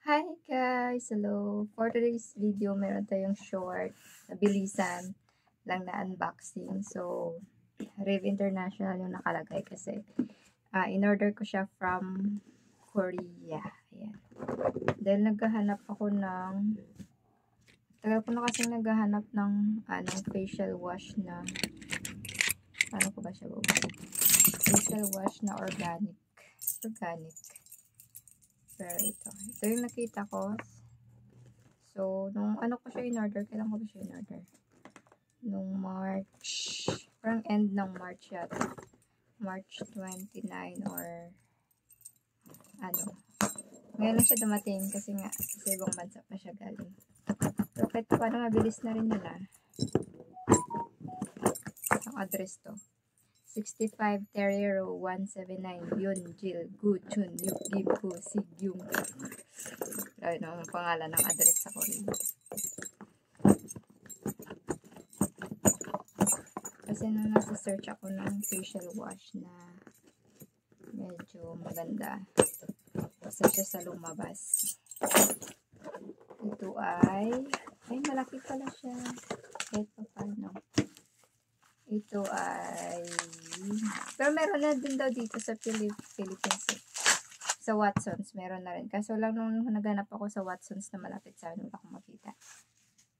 Hi guys! Hello! For today's video, meron tayong short na bilisan lang na unboxing. So, Rave International yung nakalagay kasi in-order ko siya from Korea. Ayan. Dahil naghahanap ako tagal ko na kasing naghahanap ng facial wash na ano ko ba siya facial wash na organic. Pero ito yung nakita ko. So, nung ano ko siya in-order, kailan ko ba siya in-order? Nung March, parang end ng March yata. March 29 or ano. Ngayon lang siya dumating kasi nga sa ibang bansa pa siya galing. Pero kahit paano mabilis na rin nila. Ang address to. 65 Terrero 179 Yun Jil Gu Chun Yuk Gim Gu Sigyum. Grabe naman ang pangalan ng address sa Korea. Kasi nung nasa-search ako ng facial wash na medyo maganda, isa siya sa lumabas. Ito ay malaki pala siya. Kahit pa paano. Ito ay pero meron na din daw dito sa Philippines. Sa Watsons, meron na rin. Kaso lang nung naghanap ako sa Watsons na malapit sa akin, wala akong makita.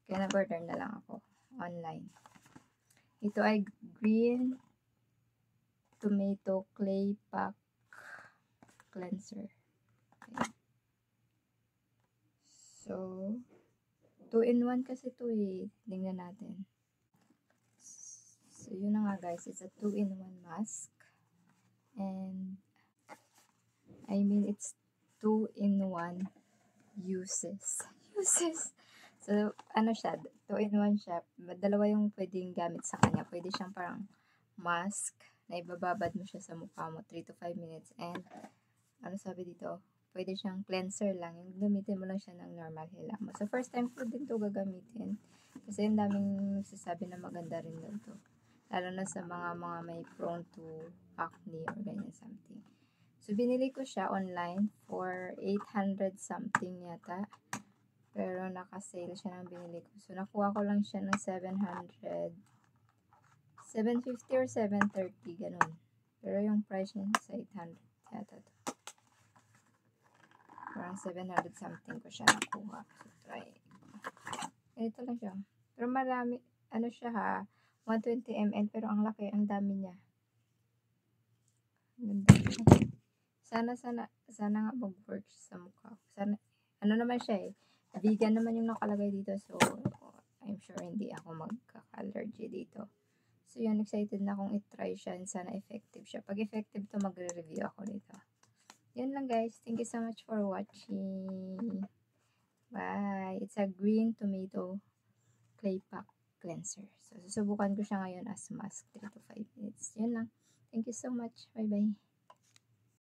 Kaya nag-order na lang ako online. Ito ay green tomato clay pack cleanser. Okay. So, 2-in-1 kasi ito eh. Tingnan natin. So, yun na nga guys. It's a 2-in-1 mask. And, I mean, it's 2-in-1 uses. So, ano siya, 2-in-1 siya. Dalawa yung pwedeng gamit sa kanya. Pwede siyang parang mask na ibababad mo siya sa mukha mo 3 to 5 minutes. And, ano sabi dito, pwede siyang cleanser lang. Yung gamitin mo lang siya ng normal hila mo. So, first time ko din to gagamitin. Kasi yung daming nagsasabi na maganda rin daw to. Lalo na sa mga may prone to acne or ganyan something. So, binili ko siya online for 800 something yata. Pero naka-sale siya ng binili ko. So, nakuha ko lang siya ng 750 or 730, ganun. Pero yung price niya sa 800 yata to. Parang 700 something ko siya nakuha. So, try. Ito lang siya. Pero marami, ano siya ha, 120 ml, pero ang laki, ang dami niya. Ganda. Sana nga mag-work sa mukha. Sana, ano naman siya eh. Vegan naman yung nakalagay dito. So, I'm sure hindi ako magkaka-allergy dito. So, yun, excited na akong i-try siya and sana effective siya. Pag effective to, magre-review ako nito. Yun lang guys. Thank you so much for watching. Bye! It's a green tomato clay pack cleanser. So, susubukan ko siya ngayon as mask 3 to 5 minutes. Yun lang. Thank you so much. Bye-bye.